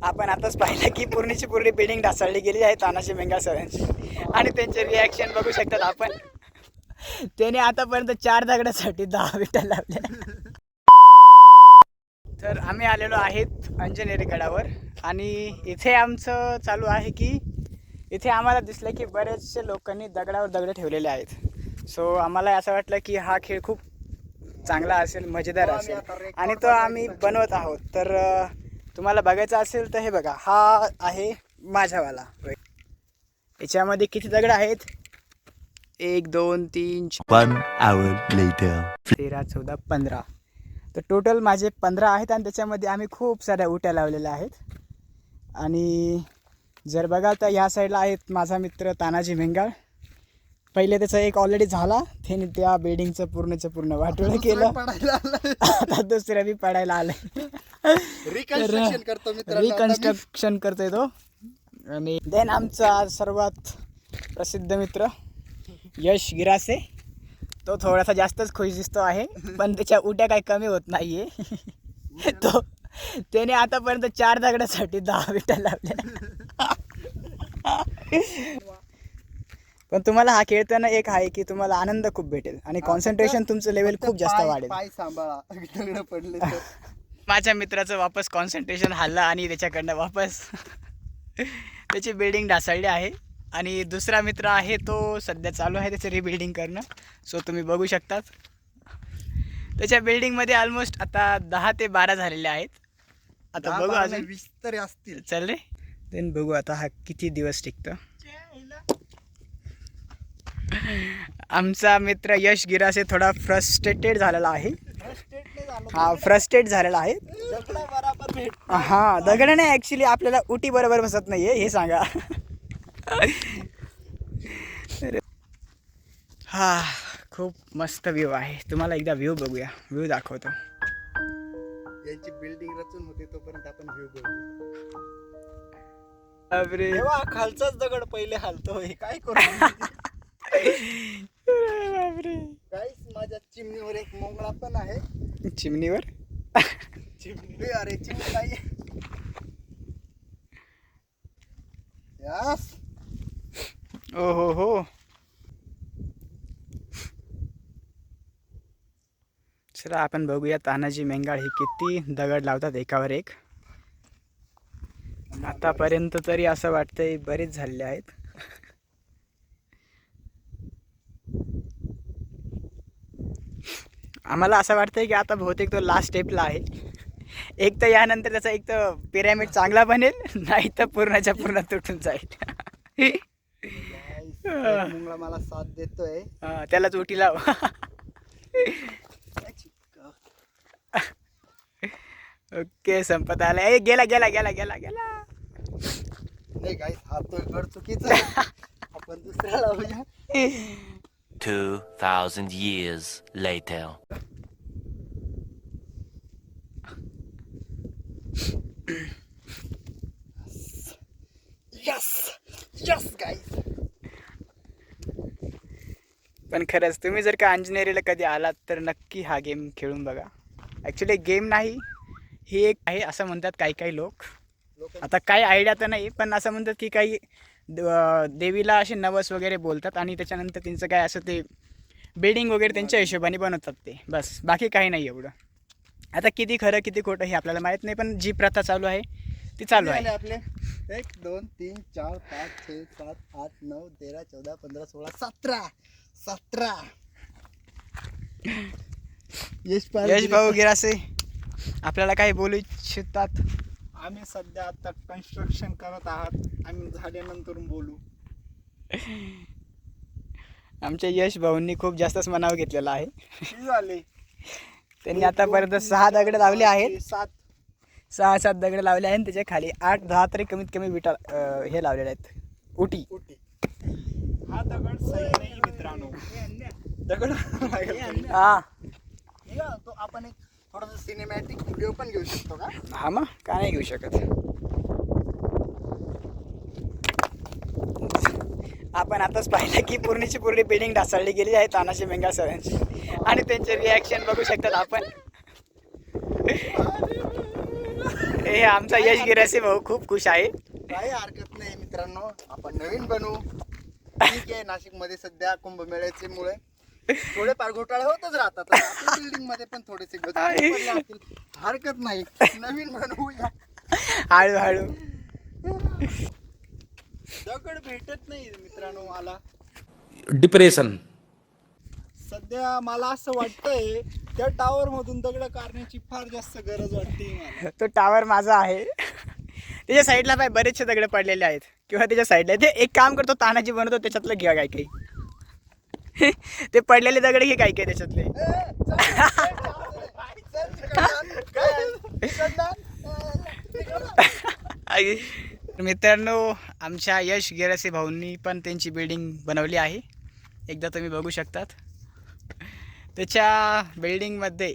आपण आताच पाहिलं की पूर्णीची पूर्ण बिल्डिंग ढासळली गेली आहे तानाजी मेंगा सरांची आणि त्यांचे रिॲक्शन बघू शकतात आपण. त्याने आतापर्यंत 4 दगडासाठी 10 विटा लावल्या. तर आम्ही आलेलो आहेत अंजनेरी गडावर आणि इथे आमचं चालू आहे की इथे आम्हाला दिसलं की बरेचसे लोकांनी दगडावर दगड ठेवलेले आहेत. सो आम्हाला असं वाटलं की हा खेळ खूप चांगला असेल, मजेदार असेल आणि तो आम्ही बनवत आहोत. तर तुम्हाला बघायचं असेल तर हे बघा, हा आहे माझ्यावाला. याच्यामध्ये किती दगड आहेत? 1 2 3 1 hour later. 13 14 15. तर टोटल माझे 15 आहेत आणि त्याच्यामध्ये आम्ही खूप साऱ्या उट्या लावलेल्या आहेत. आणि जर बघाल तर ह्या साईडला आहेत माझा मित्र तानाजी मेंगाळ. पहिले त्याचा एक ऑलरेडी झाला, त्याने त्या बिल्डिंगचं पूर्ण वाटोळं केलं. आता दुसऱ्या बी पडायला आलंय. रिकन्स्ट्रक्शन करतोय तो. आणि देन आमचा सर्वात प्रसिद्ध मित्र यश गिरासे, तो थोडासा जास्तच खुश दिसतो आहे, पण त्याच्या उट्या काही कमी होत नाहीये. तो त्याने आतापर्यंत 4 दगडासाठी 10 विटा लावल्या. पण तुम्हाला हा खेळताना एक आहे की तुम्हाला आनंद खूप भेटेल आणि कॉन्सन्ट्रेशन तुमचं लेवल खूप जास्त वाढेल. पाय सांभाळा, दगड पडले तर. माझ्या मित्राचं वापस कॉन्सन्ट्रेशन हल्लं आणि त्याच्याकडनं वापस त्याची बिल्डिंग ढासळली आहे. आणि दुसरा मित्र आहे तो सध्या चालू आहे त्याचं रिबिल्डिंग करणं. सो तुम्ही बघू शकतात त्याच्या बिल्डिंगमध्ये ऑलमोस्ट आता 10 ते 12 झालेले आहेत. आता बघू अजून 20 तरी असतील. चल रे, देन बघू आता हा किती दिवस टिकतं. आमचा मित्र यश गिरासे थोडा फ्रस्ट्रेटेड झालेला आहे. हा फ्रस्ट्रेट झालेला आहे. हा दगड नाही, ॲक्च्युली आपल्याला उटी बरोबर बसत नाही आहे हे सांगा. हा खूप मस्त व्ह्यू आहे. तुम्हाला एकदा व्ह्यू बघूया, व्ह्यू दाखवतो. यांची बिल्डिंग रचून होते तोपर्यंत आपण व्ह्यू बघू. बापरे, तेव्हा खालचाच दगड पहिले हालतोय, काय करू. बापरे, गाईस माझ्या चिमणीवर एक मोंगळा पण आहे. चिमणीवर चिमणी, अरे चिमणी नाही. यस. ओ हो. चला आपण बघूया तानाजी मेंगाळ हे किती दगड लावतात एकावर एक. आतापर्यंत तरी असं वाटतंय बरेच झालेले आहेत. आम्हाला असं वाटतंय की आता बहुतेक तो लास्ट स्टेपला आहे. एक तर यानंतर त्याचा एक तर पिरॅमिड चांगला बनेल, नाही तर पूर्णच्या पूर्ण तुटून जाईल. मुंगळा मला साथ देतोय. त्यालाच उटी लाव. ओके, संपत आला. ए गेला. नाही गाईस, हा तो गड चुकीचा आहे. आपण दुसरा लावूया. 2000 years later. यस गाईस. पण खरंच तुम्ही जर का अंजनेरीला कधी आलात तर नक्की हा गेम खेळून बघा. ॲक्च्युली गेम नाही, ही एक आहे असं म्हणतात काही लोक. आता काही आयडिया तर नाही, पण असं म्हणतात की काही देवीला असे नवस वगैरे बोलतात आणि त्याच्यानंतर त्यांचं काय असं ते बिल्डिंग वगैरे त्यांच्या हिशोबाने बनवतात ते, बस. बाकी काही नाही एवढं. आता किती खरं किती खोटं हे आपल्याला माहीत नाही, पण जी प्रथा चालू आहे ती चालू आहे. आपले 1 2 3 4 5 6 7 8 9 13 14 15 16 17. यश भाऊ गिरासे आपल्याला काही बोलू इच्छितात? आम्ही सध्या आता कन्स्ट्रक्शन करत आहात. आम्ही झाल्यानंतर बोलू. आमच्या यश भाऊंनी खूप जास्तच मनाव घेतलेला आहे. झाले. त्यांनी आतापर्यंत 6 दगड लावले आहेत. 7 दगड लावले आहेत. त्याच्या खाली 8-10 तरी कमीत कमी विटा हे लावलेले आहेत, उटी. हा दगड सही नाही मित्रांनो. दगड हा, तो आपण एक थोडासा सिनेमॅटिक व्हिडिओ पण घेऊ शकतो का? हा मग का नाही घेऊ शकत. आपण आताच पाहिलं की पूर्णीची पूर्ण बिल्डिंग ढासळली गेली आहे तानाजी मेंगा सरांची आणि त्यांचे रिॲक्शन बघू शकतात आपण. हे आमचा यश गिरासे भाऊ खूप खुश आहे. काही हरकत नाही मित्रांनो, आपण नवीन बनवू. ठीक आहे, नाशिकमध्ये सध्या कुंभमेळ्याचे मुळे थोडेफार घोटाळे होतच राहतात. बिल्डिंग मध्ये पण थोडेसे घोटाळे पडले असतील. हरकत नाही, नवीन बनवूया हळूहळू. दगड भेटत नाही मित्रांनो मला. डिप्रेशन. सध्या मला असं वाटतंय त्या टावर मधून दगड काढण्याची फार जास्त गरज वाटते मला. तो टावर माझा आहे. त्याच्या साईडला पाय बरेचसे दगड पडलेले आहेत किंवा त्याच्या साईडला ते एक काम करतो, तानाजी बनवतो त्याच्यातलं घ्या काय काही. ते पडलेले दगड घे काय काय त्याच्यातले. मित्रांनो, आमच्या यश गिरासे भाऊंनी पण त्यांची बिल्डिंग बनवली आहे. एकदा तुम्ही बघू शकतात. त्याच्या बिल्डिंगमध्ये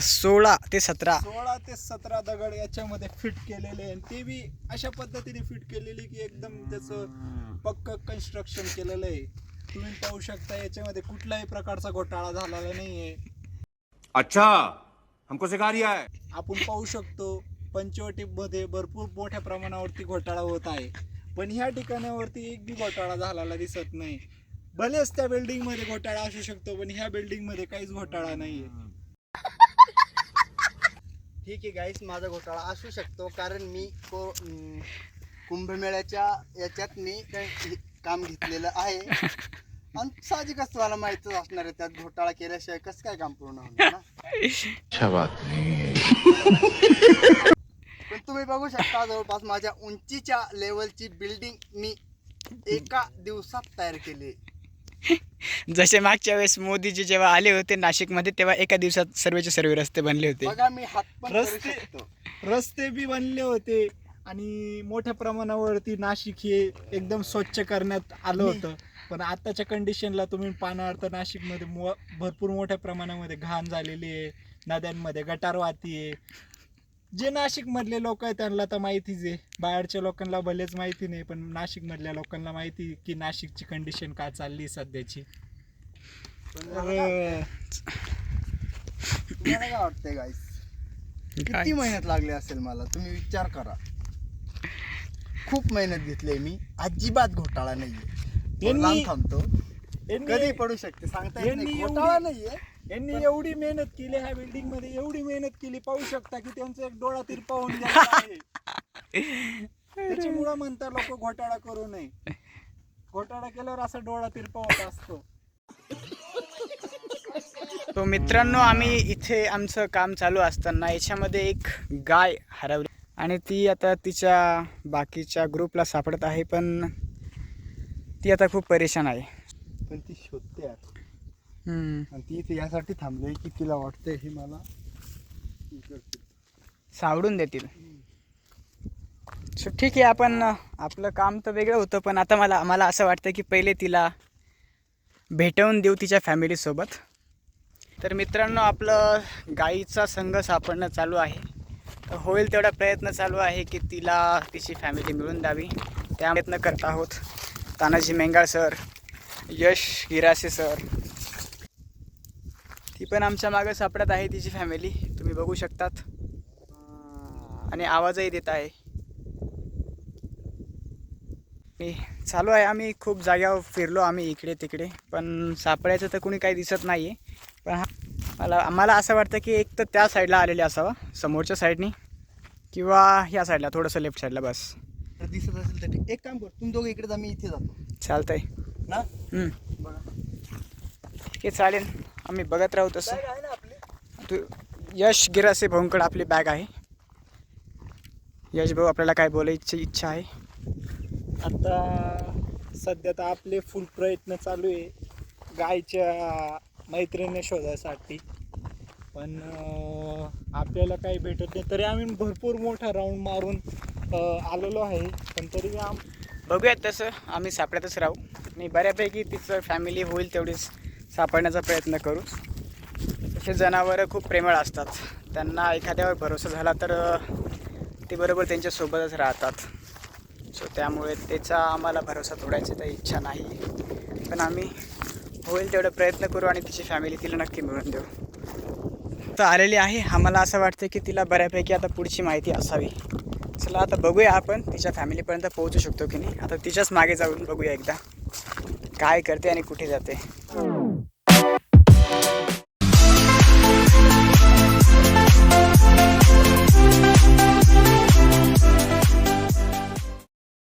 16 ते 17 दगड याच्यामध्ये फिट केलेले आहे. ते बी अशा पद्धतीने फिट केलेली की एकदम त्याचं पक्क कन्स्ट्रक्शन केलेलं आहे. तुम्ही पाहू शकता याच्यामध्ये कुठल्याही प्रकारचा घोटाळा झालेला नाहीये. अच्छा, हमको सिखा रिया है. आपण पाहू शकतो पंचवटीमध्ये भरपूर मोठ्या प्रमाणावरती घोटाळा होत आहे, पण ह्या ठिकाणावरती एक बी घोटाळा झालेला दिसत नाही. भलेच त्या बिल्डिंग मध्ये घोटाळा असू शकतो, पण ह्या बिल्डिंग मध्ये काहीच घोटाळा नाहीये. ठीक आहे गाईस, माझा घोटाळा असू शकतो कारण मी कुंभमेळ्याच्या याच्यात मी काम घेतलेलं आहे आणि साहजिकच तुम्हाला माहितच असणार आहे त्यात घोटाळा केल्याशिवाय कसं काय काम पूर्ण होणार ना. पण तुम्ही बघू शकता जवळपास माझ्या उंचीच्या लेवलची बिल्डिंग मी एका दिवसात तयार केली. जसे मागच्या वेळेस मोदीजी जेव्हा आले होते नाशिकमध्ये तेव्हा एका दिवसात सर्वचे सर्व रस्ते बनले होते. बघा मी हात पण रस्ते बी बनले होते आणि मोठ्या प्रमाणावरती नाशिक हे एकदम स्वच्छ करण्यात आलं होतं. पण आताच्या कंडिशनला तुम्ही पाहणार तर नाशिकमध्ये भरपूर मोठ्या प्रमाणामध्ये घाण झालेली आहे. नद्यांमध्ये गटार वाहती आहे. जे नाशिक मधले लोक आहेत त्यांना तर माहितीच आहे. बाहेरच्या लोकांना भलेच माहिती नाही, पण नाशिक मधल्या लोकांना माहिती की नाशिकची कंडिशन काय चालली सध्याची. तुम्हाला काय वाटतंय गाईस, किती मेहनत लागली असेल मला तुम्ही विचार करा. खूप मेहनत घेतली मी, अजिबात घोटाळा नाहीये. थांबतो, कधी पडू शकते सांगता येत नाही. घोटाळा नाहीये. यांनी एवढी मेहनत केली ह्या बिल्डिंग मध्ये, एवढी मेहनत केली. पाहू शकता की त्यांचा एक डोळा तिरपावून गेला आहे. त्याच्यामुळे म्हणतात लोक घोटाळा करू नये. घोटाळा केल्यावर असा डोळा तिरपावत असतो. तो मित्रांनो, आम्ही इथे आमचं काम चालू असताना याच्यामध्ये एक गाय हरवली आणि ती आता तिच्या बाकीच्या ग्रुपला सापडत आहे, पण ती आता खूप परेशान आहे. पण ती शोधते आणि ती इथे यासाठी थांबले की तिला वाटतंय हे मला सावडून देतील. सो ठीक आहे, आपण आपलं काम तर वेगळं होतं, पण आता मला असं वाटतं की पहिले तिला भेटवून देऊ तिच्या फॅमिलीसोबत. तर मित्रांनो, आपलं गाईचा संघ सापडणं चालू आहे. तर होईल तेवढा प्रयत्न चालू आहे की तिला तिची फॅमिली मिळून द्यावी. त्या प्रयत्न करत आहोत. तानाजी मेंगाळ सर, यश गिरासे सर, ती पण आमच्या मागं सापडत आहे तिची फॅमिली, तुम्ही बघू शकतात. आणि आवाजही देत आहे. चालू आहे, आम्ही खूप जाग्यावर फिरलो आम्ही इकडे तिकडे, पण सापडायचं तर कोणी काही दिसत नाही आहे. पण आम्हाला असं वाटतं की एक तर त्या साईडला आलेले असावा, समोरच्या साईडनी, किंवा ह्या साईडला थोडंसं लेफ्ट साईडला. बस दिसत असेल तर एक काम कर, तुम्ही दोघं इकडे जा, मी इथे जातो. चालतंय ना. बघा ठीक आहे, चालेल, आम्ही बघत राहू. तसं आहे ना आपली. तू यश गिरासे भाऊंकडे आपली बॅग आहे. यश भाऊ, आपल्याला काय बोलायची इच्छा आहे? आता सध्या तर आपले फुल प्रयत्न चालू आहे गायच्या मैत्रिणी शोधायसाठी, पण आपल्याला काही भेटत नाही. तरी आम्ही भरपूर मोठा राऊंड मारून आलेलो आहे, पण तरी बघूयात. तसं आम्ही सापड्यातच राहू आणि बऱ्यापैकी तिचं फॅमिली होईल तेवढीच सापडण्याचा प्रयत्न करू. तसे जनावरं खूप प्रेमळ असतात, त्यांना एखाद्यावर भरोसा झाला तर ते बरोबर त्यांच्यासोबतच राहतात. सो त्यामुळे त्याचा आम्हाला भरोसा तोडायची तर इच्छा नाही, पण आम्ही होईल तेवढा प्रयत्न करू आणि तिची फॅमिली तिला नक्की मिळवून देऊ. आता आलेली आहे. आम्हाला असं वाटतं की तिला बऱ्यापैकी आता पुढची माहिती असावी. चला आता बघूया आपण तिच्या फॅमिलीपर्यंत पोहोचू शकतो की नाही. आता तिच्याच मागे जाऊन बघूया एकदा काय करते आणि कुठे जाते.